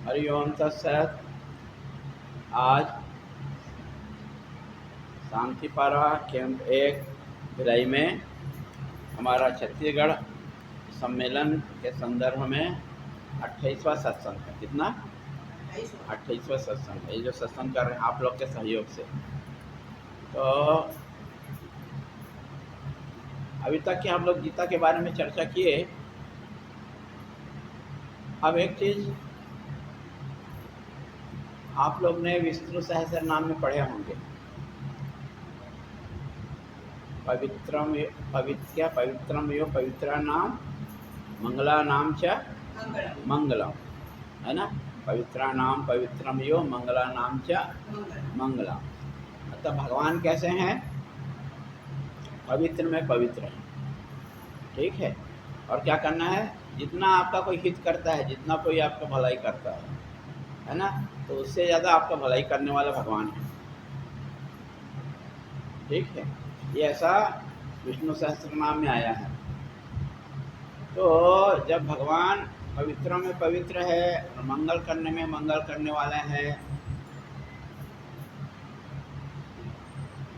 हरि ओम तत्सत। आज शांतिपारा कैंप 1 भिलाई में हमारा छत्तीसगढ़ सम्मेलन के संदर्भ में 28वां सत्संग है। कितना? 28वां सत्संग है। ये जो सत्संग कर रहे हैं आप लोग के सहयोग से। तो अभी तक के हम लोग गीता के बारे में चर्चा किए। अब एक चीज आप लोग ने विष्णु सहस्त्र नाम में पढ़े होंगे। पवित्रम यो पवित्रा नाम मंगला नाम च मंगलम, है ना। पवित्रा नाम पवित्रम यो मंगला नाम च मंगलम। मतलब भगवान कैसे हैं? पवित्र में पवित्र हैं। ठीक है। और क्या करना है? जितना आपका कोई हित करता है, जितना कोई आपका भलाई करता है ना, तो उससे ज़्यादा आपका भलाई करने वाला भगवान है। ठीक है। ये ऐसा विष्णु सहस्त्र नाम में आया है। तो जब भगवान पवित्र में पवित्र है और मंगल करने में मंगल करने वाला है,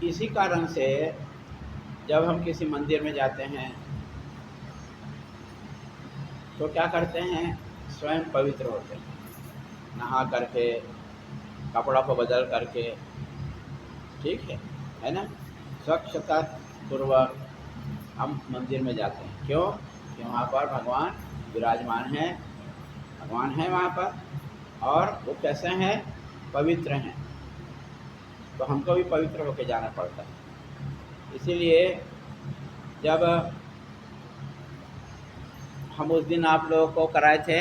इसी कारण से जब हम किसी मंदिर में जाते हैं तो क्या करते हैं? स्वयं पवित्र होते हैं, नहा करके, कपड़ा को बदल करके। ठीक है ना। स्वच्छता पूर्वक हम मंदिर में जाते हैं। क्यों? कि वहाँ पर भगवान विराजमान हैं, भगवान हैं वहाँ पर, और वो कैसे हैं? पवित्र हैं। तो हमको भी पवित्र होकर जाना पड़ता है। इसीलिए जब हम उस दिन आप लोगों को कराए थे,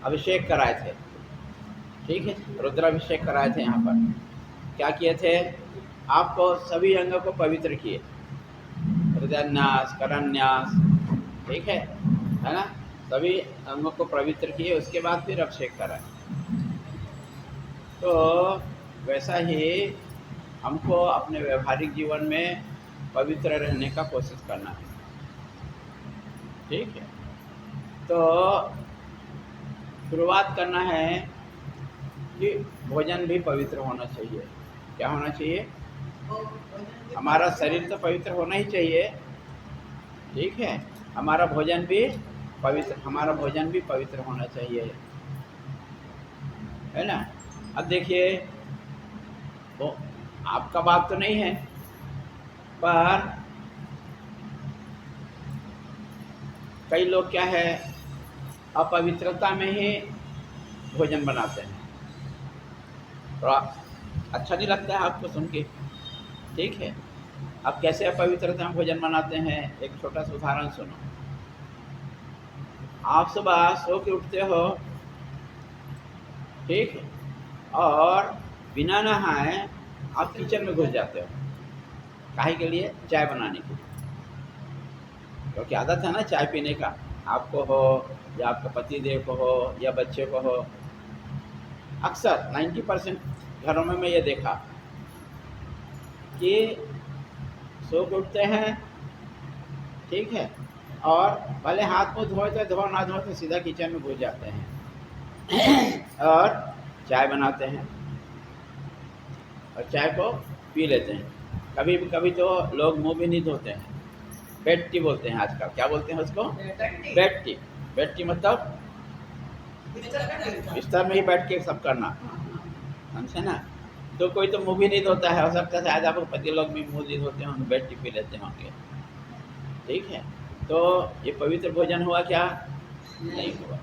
अभिषेक कराए थे। ठीक है, रुद्राभिषेक कराए थे। यहाँ पर क्या किए थे? आपको सभी अंगों को पवित्र किए, हृदयान्यास, करन्यास। ठीक है ना। सभी अंगों को पवित्र किए, उसके बाद फिर अभिषेक कराए। तो वैसा ही हमको अपने व्यवहारिक जीवन में पवित्र रहने का कोशिश करना है। ठीक है। तो शुरुआत करना है कि भोजन भी पवित्र होना चाहिए। क्या होना चाहिए? हमारा शरीर तो पवित्र होना ही चाहिए। ठीक है। हमारा भोजन भी पवित्र होना चाहिए, है ना। अब देखिए, वो आपका बात तो नहीं है, पर कई लोग क्या है, अपवित्रता में ही भोजन बनाते हैं। थोड़ा अच्छा नहीं लगता है आपको सुन के। ठीक है। अब कैसे अपवित्रता में भोजन बनाते हैं? एक छोटा सा उदाहरण सुनो। आप सुबह सो के उठते हो, ठीक है, और बिना नहाए आप किचन में घुस जाते हो। काहे के लिए? चाय बनाने के लिए। क्योंकि आदत है ना चाय पीने का, आपको हो या आपके पति देव को हो या बच्चे को हो। अक्सर 90% घरों में मैं ये देखा कि सो के उठते हैं, ठीक है, और भले हाथ मुँह धोए तो धो, ना धो तो सीधा किचन में घुस जाते हैं और चाय बनाते हैं और चाय को पी लेते हैं। कभी कभी तो लोग मुंह भी नहीं धोते हैं। बेड टी बोलते हैं आजकल। क्या बोलते हैं उसको? Bed tea. बेड टी मतलब बिस्तर में ही बैठ के सब करना, समझे ना। तो कोई तो मुँह भी नहीं धोता है, हो सकता है आज आपको पति लोग भी मुँह नहीं धोते होंगे, बेड टी पी लेते होंगे। ठीक है। तो ये पवित्र भोजन हुआ क्या? नहीं हुआ।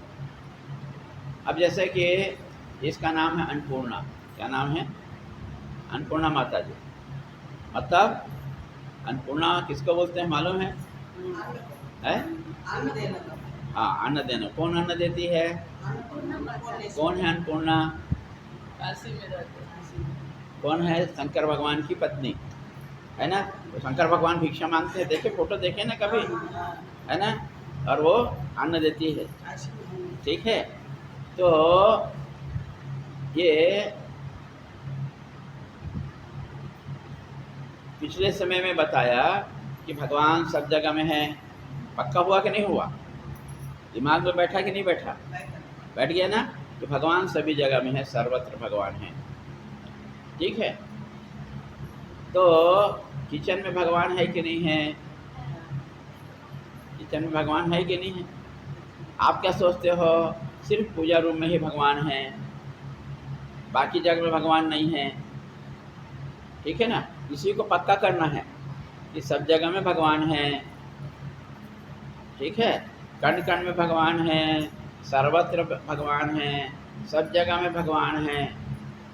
अब जैसे कि इसका नाम है अन्नपूर्णा। क्या नाम है? अन्नपूर्णा माता जी। मतलब अन्नपूर्णा किसको बोलते हैं मालूम है? हाँ, अन्न देना। कौन अन्न देती है? कौन है अन्नपूर्णा? कौन है? शंकर भगवान की पत्नी, है ना। तो शंकर भगवान भिक्षा मांगते हैं, देखे फोटो देखे ना कभी, है ना। और वो अन्न देती है। ठीक है। तो ये पिछले समय में बताया कि भगवान सब जगह में है। पक्का हुआ कि नहीं हुआ? दिमाग में बैठा कि नहीं बैठा? बैठ गया ना? तो भगवान सभी जगह में है, सर्वत्र भगवान है। ठीक है, तो किचन में भगवान है कि नहीं है? किचन में भगवान है कि नहीं है? आप क्या सोचते हो सिर्फ पूजा रूम में ही भगवान है, बाकी जगह में भगवान नहीं है? ठीक है ना? इसी को पक्का करना है कि सब जगह में भगवान है। ठीक है, कण कण में भगवान है, सर्वत्र भगवान है, सब जगह में भगवान है।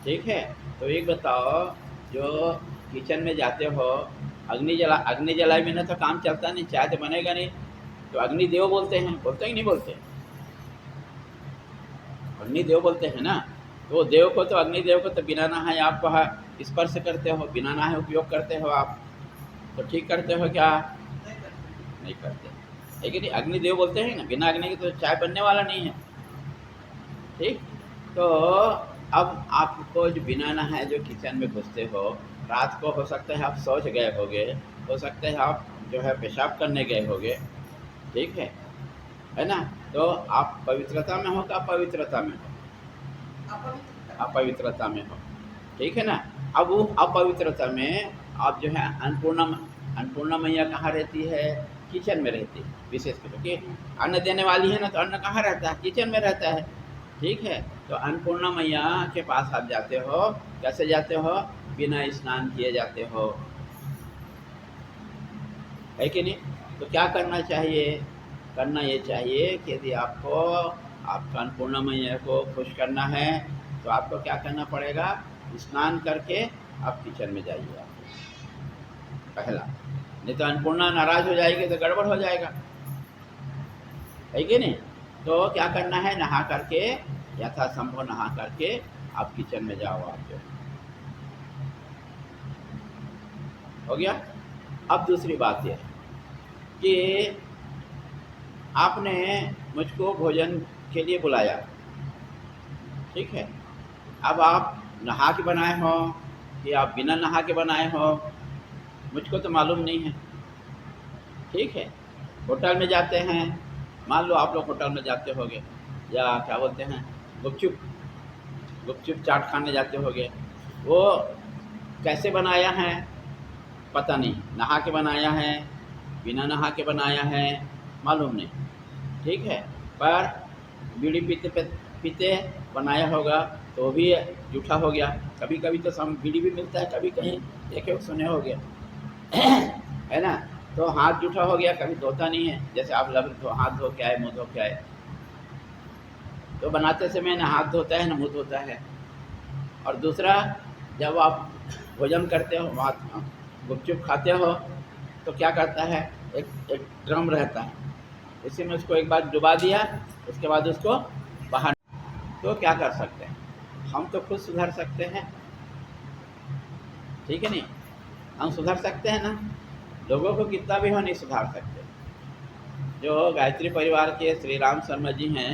ठीक है, तो एक बताओ, जो किचन में जाते हो, अग्नि जलाई बिना तो काम चलता नहीं, चाय तो बनेगा नहीं। तो अग्निदेव बोलते हैं, बोलते हैं कि नहीं बोलते? अग्निदेव बोलते हैं ना। तो देव को तो, अग्निदेव को तो बिना नहाए आप स्पर्श करते हो, बिना नहाए उपयोग करते हो आप, तो ठीक करते हो क्या? नहीं करते, लेकिन अग्निदेव बोलते हैं ना, बिना अग्नि के तो चाय बनने वाला नहीं है। ठीक, तो अब आपको जो बिना नहाए जो किचन में घुसते हो, रात को हो सकता है आप शौच गए होगे, हो सकता है आप जो है पेशाब करने गए होगे। ठीक है ना? तो आप पवित्रता में हो का अपवित्रता में हो? अपवित्रता में हो। ठीक है ना? अब वो अपवित्रता में आप जो है अन्नपूर्णा मैया कहाँ रहती है? किचन में रहती है, विशेष करके अन्न देने वाली है ना, तो अन्न कहाँ रहता है? किचन में रहता है। ठीक है, तो अन्नपूर्णा मैया के पास आप जाते हो, कैसे जाते हो? बिना स्नान किए जाते हो, है कि नहीं? तो क्या करना चाहिए? करना ये चाहिए कि यदि आपको आपका अन्नपूर्णा मैया को खुश करना है, तो आपको क्या करना पड़ेगा? स्नान करके आप किचन में जाइए आप, पहला। नहीं तो अन्नपूर्णा नाराज हो जाएगी तो गड़बड़ हो जाएगा, है कि नहीं? तो क्या करना है? नहा करके, यथासंभव नहा करके आप किचन में जाओ। आप जो हो गया। अब दूसरी बात यह है कि आपने मुझको भोजन के लिए बुलाया, ठीक है? अब आप नहा के बनाए हो कि आप बिना नहा के बनाए हो, मुझको तो मालूम नहीं है। ठीक है, होटल में जाते हैं, मान लो आप लोग होटल में जाते होगे, या क्या बोलते हैं, गुपचुप चाट खाने जाते होगे, वो कैसे बनाया है पता नहीं, नहा के बनाया है, बिना नहा के बनाया है, मालूम नहीं। ठीक है, पर बीड़ी पीते पीते बनाया होगा तो भी जूठा हो गया। कभी कभी तो सम बीड़ी भी मिलता है, कभी कहीं देखे सुने हो गया है ना? तो हाथ जूठा हो गया, कभी धोता नहीं है, जैसे आप हाथ धो के आए, मुँह धो के आए, तो बनाते समय ना हाथ धोता है ना मुँह धोता है। और दूसरा, जब आप भोजन करते हो, वहाँ गुपचुप खाते हो, तो क्या करता है, एक ड्रम रहता है, इसी में उसको एक बार डुबा दिया, उसके बाद उसको बाहर। तो क्या कर सकते हैं हम? तो खुद सुधर सकते हैं, ठीक है नहीं? हम सुधर सकते हैं ना, लोगों को कितना भी हो नहीं सुधार सकते। जो गायत्री परिवार के श्री राम शर्मा जी हैं,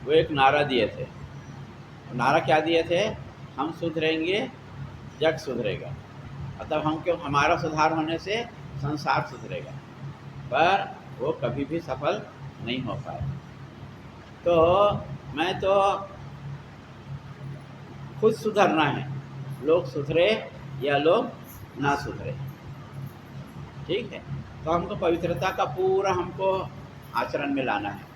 वो एक नारा दिए थे। नारा क्या दिए थे? हम सुधरेंगे जग सुधरेगा। मतलब हम क्यों, हमारा सुधार होने से संसार सुधरेगा, पर वो कभी भी सफल नहीं हो पाए। तो मैं तो खुद सुधरना है, लोग सुधरे या लोग ना सुधरे, ठीक है? तो हमको पवित्रता का पूरा हमको आचरण में लाना है।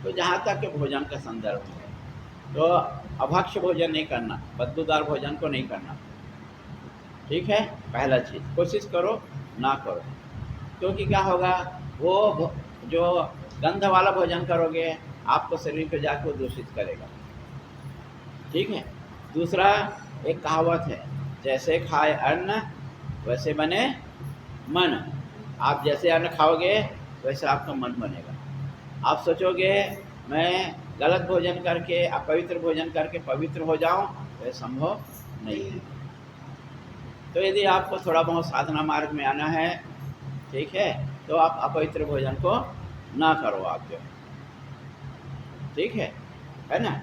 तो जहाँ तक के भोजन का संदर्भ है, तो अभक्ष्य भोजन नहीं करना, बदबूदार भोजन को नहीं करना, ठीक है? पहला चीज़ कोशिश करो ना करो, क्योंकि क्या होगा, वो जो गंध वाला भोजन करोगे आपको शरीर को जाकर दूषित करेगा, ठीक है? दूसरा, एक कहावत है, जैसे खाए अन्न वैसे बने मन। आप जैसे अन्न खाओगे वैसे आपका मन बनेगा। आप सोचोगे मैं गलत भोजन करके, अपवित्र भोजन करके पवित्र हो जाऊं, तो संभव नहीं है। तो यदि आपको थोड़ा बहुत साधना मार्ग में आना है, ठीक है, तो आप अपवित्र भोजन को ना करो आप जो, ठीक है ना?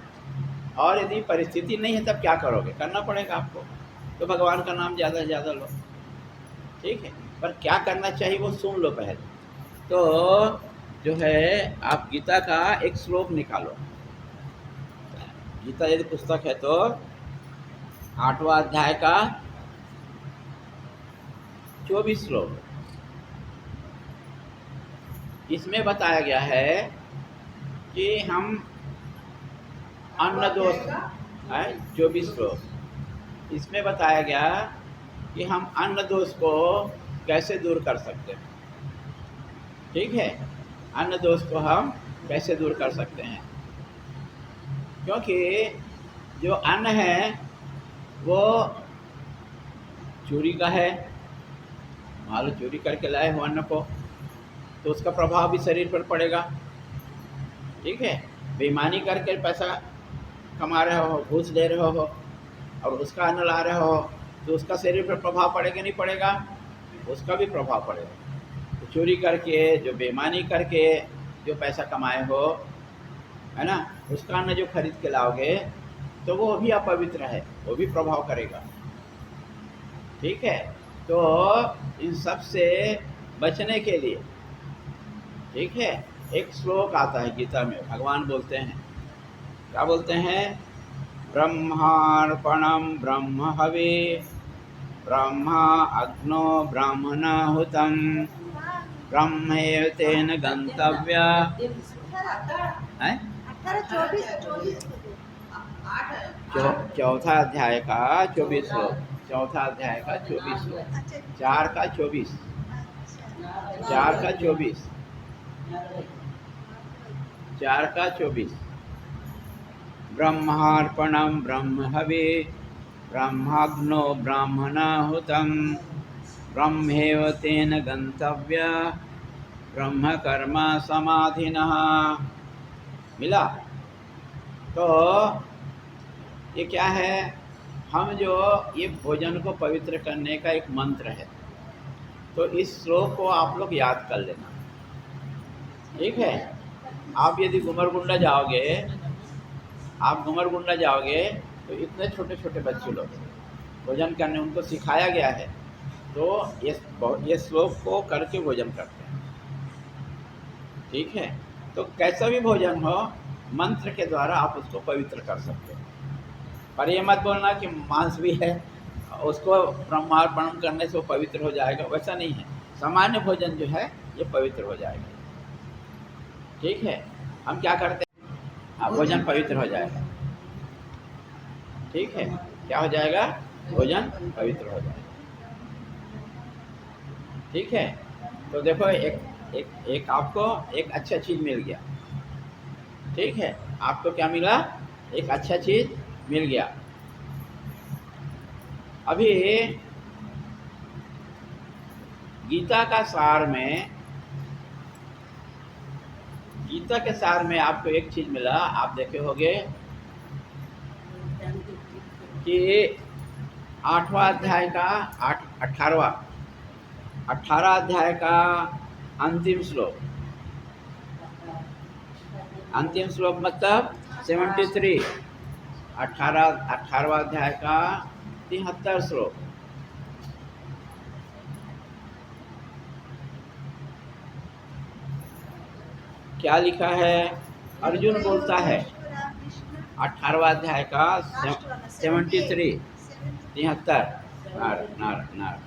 और यदि परिस्थिति नहीं है तब क्या करोगे? करना पड़ेगा आपको, तो भगवान का नाम ज़्यादा से ज़्यादा लो, ठीक है? पर क्या करना चाहिए वो सुन लो पहले। तो जो है आप गीता का एक श्लोक निकालो। गीता यदि पुस्तक है तो 8वां अध्याय का 24 श्लोक, इसमें बताया गया है कि हम अन्न दोष है। 24 श्लोक, इसमें बताया गया कि हम अन्न दोष को कैसे दूर कर सकते हैं। ठीक है, अन्न दोष को हम कैसे दूर कर सकते हैं, क्योंकि जो अन्न है वो चोरी का है। मान लो चोरी करके लाए हो अन्न को, तो उसका प्रभाव भी शरीर पर पड़ेगा। ठीक है, बेईमानी करके पैसा कमा रहे हो, घूस ले रहे हो और उसका अन्न ला रहे हो, तो उसका शरीर पर प्रभाव पड़ेगा नहीं पड़ेगा? उसका भी प्रभाव पड़ेगा। तो चोरी करके, जो बेईमानी करके जो पैसा कमाए हो, है ना, उसका अन्न जो खरीद के लाओगे तो वो भी अपवित्र है, वो भी प्रभाव करेगा। ठीक है, तो इन सब से बचने के लिए, ठीक है, एक श्लोक आता है गीता में, भगवान बोलते हैं, क्या बोलते हैं? ब्रह्मार्पणम ब्रह्म हवे ब्रह्मा अग्नो ब्राह्मणाहुतम ब्रह्मैव तेन गंतव्य। चौथा अध्याय का 24 श्लोक, चौथा अध्याय का 24 श्लोक, 4 का 24, 4 का 24, 4 का 24। ब्रह्मार्पणम ब्रह्म हवे ब्रह्माग्नो ब्राह्मणाहुतम ब्रह्मैव तेन गंतव्य ब्रह्म कर्म समाधिनः। मिला? तो ये क्या है? हम जो ये भोजन को पवित्र करने का एक मंत्र है, तो इस श्लोक को आप लोग याद कर लेना। ठीक है, आप यदि गुमरगुंडा जाओगे, आप गुमरगुंडा जाओगे तो इतने छोटे छोटे बच्चे लोग भोजन करने, उनको सिखाया गया है, तो ये श्लोक को करके भोजन करते हैं। ठीक है, तो कैसा भी भोजन हो, मंत्र के द्वारा आप उसको पवित्र कर सकते हैं। पर ये मत बोलना कि मांस भी है, उसको ब्रह्मार्पण करने से वो पवित्र हो जाएगा, वैसा नहीं है। सामान्य भोजन जो है ये पवित्र हो जाएगा। ठीक है, हम क्या करते हैं, भोजन पवित्र हो जाएगा। ठीक है, क्या हो जाएगा? भोजन पवित्र हो जाएगा। ठीक है, तो देखो एक आपको एक अच्छा चीज़ मिल गया। ठीक है, आपको क्या मिला? एक अच्छा चीज़ मिल गया। अभी गीता का सार में, गीता के सार में आपको एक चीज़ मिला, आप देखे होंगे कि 8वां अध्याय का 18वां अध्याय का अंतिम श्लोक, अंतिम श्लोक मतलब 73, 18वां अध्याय का 73 श्लोक। क्या लिखा है? अर्जुन बोलता है, 18वां अध्याय का 73, 73, नार नार नार